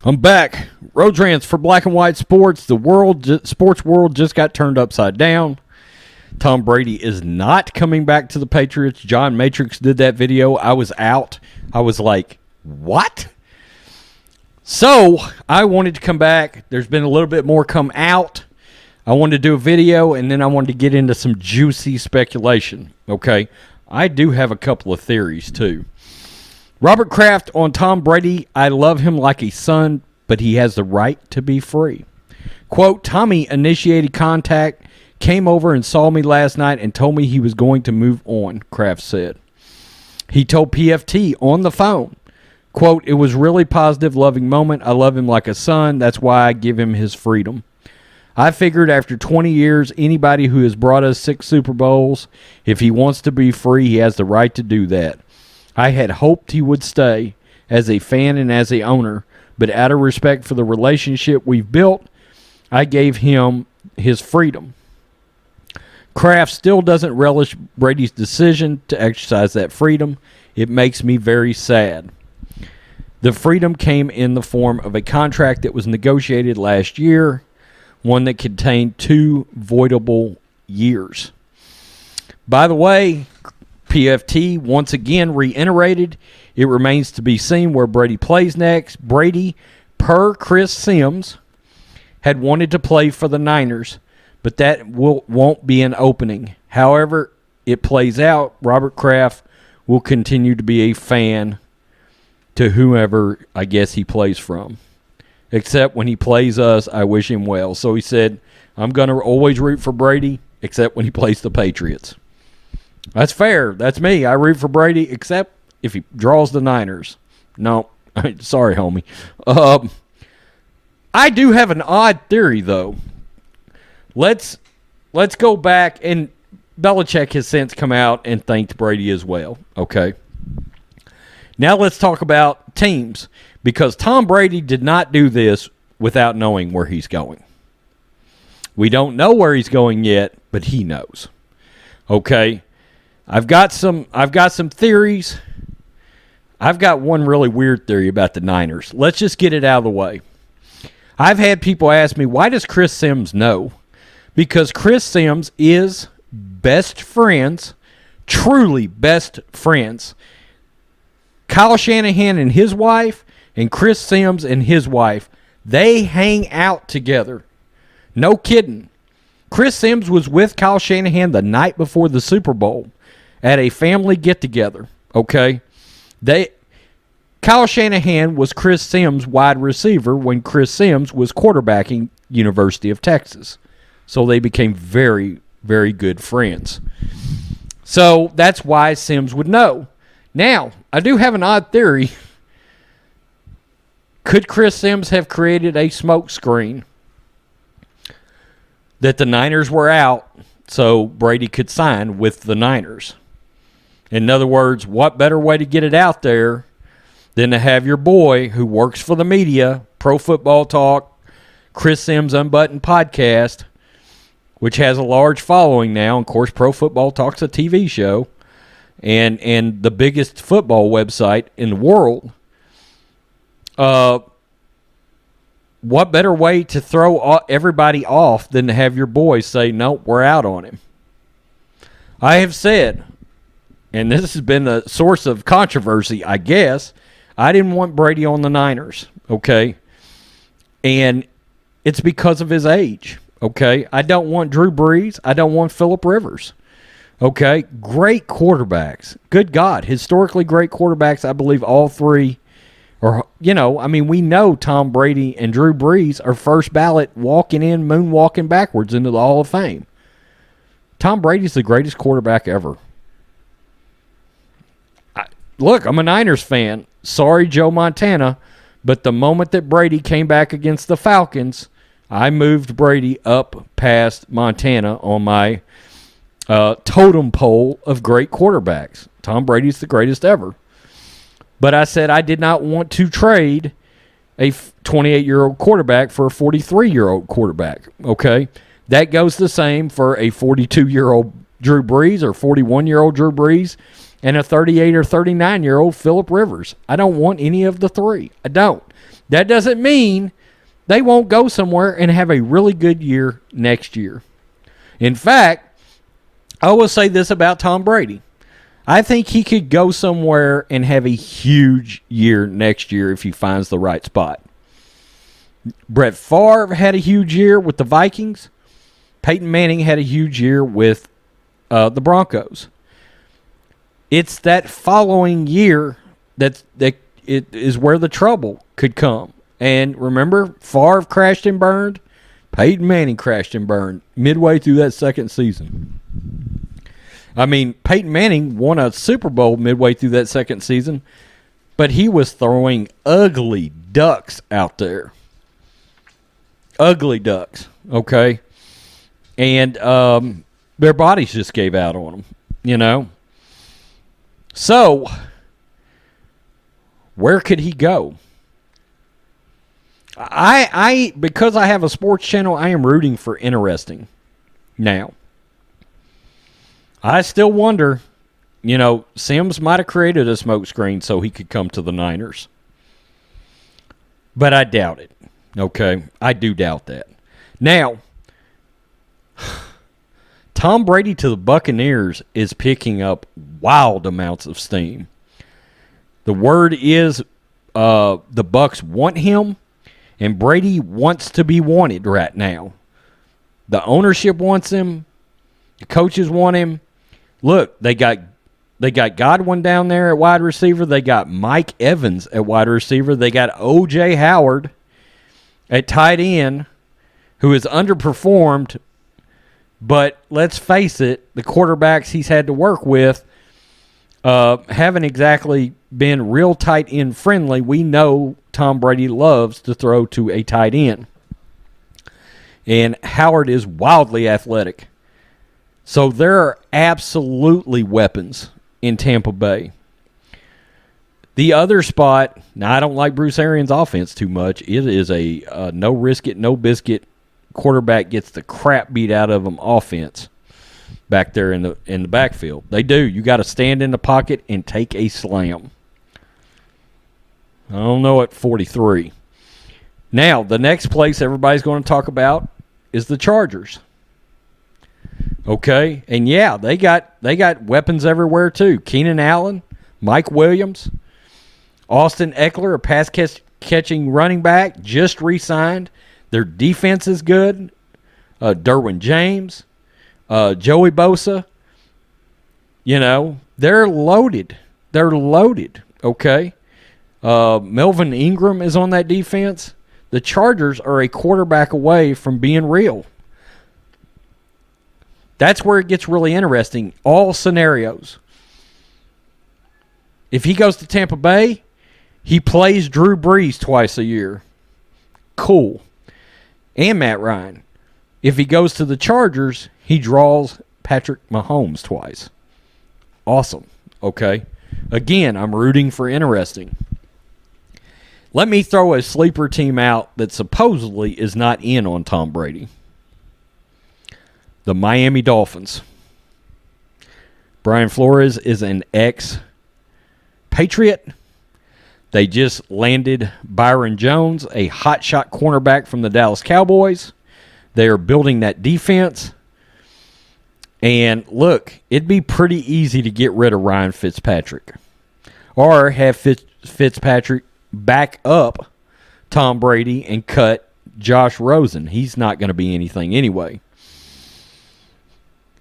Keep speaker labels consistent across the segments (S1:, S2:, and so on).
S1: I'm back. Road Rants for Black and White Sports. The sports world just got turned upside down. Tom Brady is not coming back to the Patriots. John Matrix did that video. I was out. I was like, what? So I wanted to come back. There's been a little bit more come out. I wanted to do a video, and then I wanted to get into some juicy speculation. Okay? I do have a couple of theories, too. Robert Kraft on Tom Brady. I love him like a son, but he has the right to be free. Quote, Tommy initiated contact, came over and saw me last night and told me he was going to move on, Kraft said. He told PFT on the phone, quote, it was really positive, loving moment. I love him like a son. That's why I give him his freedom. I figured after 20 years, anybody who has brought us 6 Super Bowls, if he wants to be free, he has the right to do that. I had hoped he would stay as a fan and as a owner, but out of respect for the relationship we've built, I gave him his freedom. Kraft still doesn't relish Brady's decision to exercise that freedom. It makes me very sad. The freedom came in the form of a contract that was negotiated last year, one that contained 2 voidable years. By the way, PFT once again reiterated, it remains to be seen where Brady plays next. Brady, per Chris Sims, had wanted to play for the Niners, but that won't be an opening. However it plays out, Robert Kraft will continue to be a fan to whoever I guess he plays from. Except when he plays us, I wish him well. So he said, I'm going to always root for Brady, except when he plays the Patriots. That's fair. That's me. I root for Brady, except if he draws the Niners. No, sorry, homie. I do have an odd theory, though. Let's go back, and Belichick has since come out and thanked Brady as well. Okay. Now let's talk about teams, because Tom Brady did not do this without knowing where he's going. We don't know where he's going yet, but he knows. Okay. I've got some theories. I've got one really weird theory about the Niners. Let's just get it out of the way. I've had people ask me, why does Chris Sims know? Because Chris Sims is best friends, truly best friends. Kyle Shanahan and his wife and Chris Sims and his wife, they hang out together. No kidding. Chris Sims was with Kyle Shanahan the night before the Super Bowl at a family get-together, okay? Kyle Shanahan was Chris Sims' wide receiver when Chris Sims was quarterbacking University of Texas. So they became very, very good friends. So that's why Sims would know. Now, I do have an odd theory. Could Chris Sims have created a smoke screen that the Niners were out so Brady could sign with the Niners? In other words, what better way to get it out there than to have your boy who works for the media, Pro Football Talk, Chris Sims Unbuttoned podcast, which has a large following now. Of course, Pro Football Talk's a TV show and the biggest football website in the world. What better way to throw everybody off than to have your boy say, no, we're out on him? I have said, and this has been a source of controversy, I guess, I didn't want Brady on the Niners, okay? And it's because of his age, okay? I don't want Drew Brees. I don't want Phillip Rivers, okay? Great quarterbacks. Good God. Historically great quarterbacks. I believe all three are, we know Tom Brady and Drew Brees are first ballot walking in, moonwalking backwards into the Hall of Fame. Tom Brady's the greatest quarterback ever. Look, I'm a Niners fan. Sorry, Joe Montana. But the moment that Brady came back against the Falcons, I moved Brady up past Montana on my totem pole of great quarterbacks. Tom Brady's the greatest ever. But I said I did not want to trade a 28-year-old quarterback for a 43-year-old quarterback. Okay? That goes the same for a 42-year-old Drew Brees or 41-year-old Drew Brees and a 38 or 39-year-old Phillip Rivers. I don't want any of the three. I don't. That doesn't mean they won't go somewhere and have a really good year next year. In fact, I will say this about Tom Brady. I think he could go somewhere and have a huge year next year if he finds the right spot. Brett Favre had a huge year with the Vikings. Peyton Manning had a huge year with the Broncos. It's that following year that it is where the trouble could come. And remember, Favre crashed and burned. Peyton Manning crashed and burned midway through that second season. I mean, Peyton Manning won a Super Bowl midway through that second season, but he was throwing ugly ducks out there. Ugly ducks, okay? And their bodies just gave out on them, you know? So, where could he go? I because I have a sports channel, I am rooting for interesting now. I still wonder, you know, Sims might have created a smokescreen so he could come to the Niners. But I doubt it. Okay? I do doubt that. Now, Tom Brady to the Buccaneers is picking up wild amounts of steam. The word is the Bucs want him, and Brady wants to be wanted right now. The ownership wants him. The coaches want him. Look, they got Godwin down there at wide receiver. They got Mike Evans at wide receiver. They got O.J. Howard at tight end, who has underperformed. But let's face it, the quarterbacks he's had to work with haven't exactly been real tight end friendly. We know Tom Brady loves to throw to a tight end. And Howard is wildly athletic. So there are absolutely weapons in Tampa Bay. The other spot, now I don't like Bruce Arians' offense too much. It is a no risk it, no biscuit. Quarterback gets the crap beat out of them offense back there in the backfield. They do. You got to stand in the pocket and take a slam. I don't know at 43. Now, the next place everybody's going to talk about is the Chargers. Okay? And yeah, they got weapons everywhere too. Keenan Allen, Mike Williams, Austin Eckler, a pass-catching running back, just re-signed. Their defense is good. Derwin James, Joey Bosa. You know, they're loaded. They're loaded, okay? Melvin Ingram is on that defense. The Chargers are a quarterback away from being real. That's where it gets really interesting. All scenarios. If he goes to Tampa Bay, he plays Drew Brees twice a year. Cool. And Matt Ryan. If he goes to the Chargers, he draws Patrick Mahomes twice. Awesome. Okay. Again, I'm rooting for interesting. Let me throw a sleeper team out that supposedly is not in on Tom Brady. The Miami Dolphins. Brian Flores is an ex-Patriot. They just landed Byron Jones, a hotshot cornerback from the Dallas Cowboys. They are building that defense. And look, it'd be pretty easy to get rid of Ryan Fitzpatrick. Or have Fitzpatrick back up Tom Brady and cut Josh Rosen. He's not going to be anything anyway.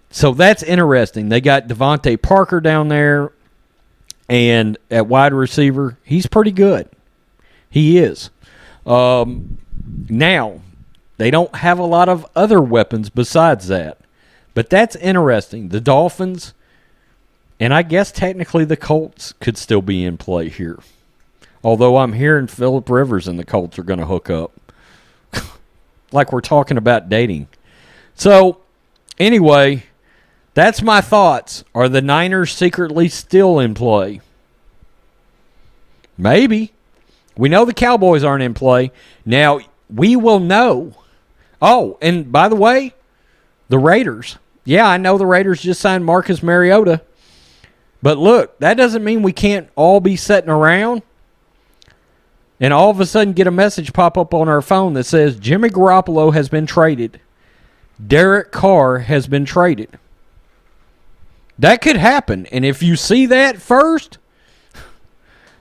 S1: So that's interesting. They got Devontae Parker down there, and at wide receiver, he's pretty good. He is. Now, they don't have a lot of other weapons besides that. But that's interesting. The Dolphins, and I guess technically the Colts could still be in play here. Although I'm hearing Phillip Rivers and the Colts are going to hook up. Like we're talking about dating. So, anyway, that's my thoughts. Are the Niners secretly still in play? Maybe. We know the Cowboys aren't in play. Now, we will know. Oh, and by the way, the Raiders. Yeah, I know the Raiders just signed Marcus Mariota. But look, that doesn't mean we can't all be sitting around. and all of a sudden get a message pop up on our phone that says Jimmy Garoppolo has been traded. Derek Carr has been traded. That could happen. And if you see that first,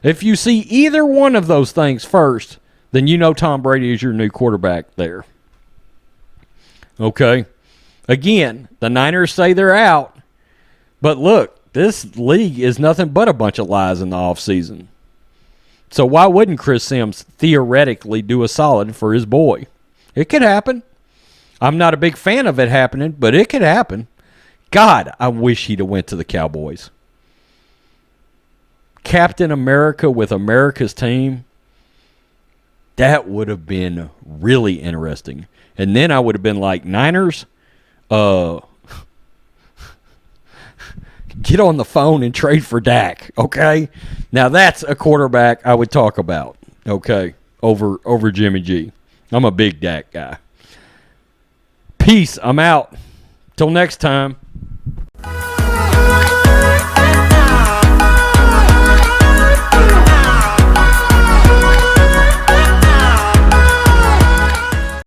S1: if you see either one of those things first, then you know Tom Brady is your new quarterback there. Okay. Again, the Niners say they're out. But look, this league is nothing but a bunch of lies in the offseason. So why wouldn't Chris Sims theoretically do a solid for his boy? It could happen. I'm not a big fan of it happening, but it could happen. God, I wish he'd have went to the Cowboys. Captain America with America's team. That would have been really interesting. And then I would have been like, Niners, get on the phone and trade for Dak, okay? Now that's a quarterback I would talk about, okay, over Jimmy G. I'm a big Dak guy. Peace. I'm out. Till next time.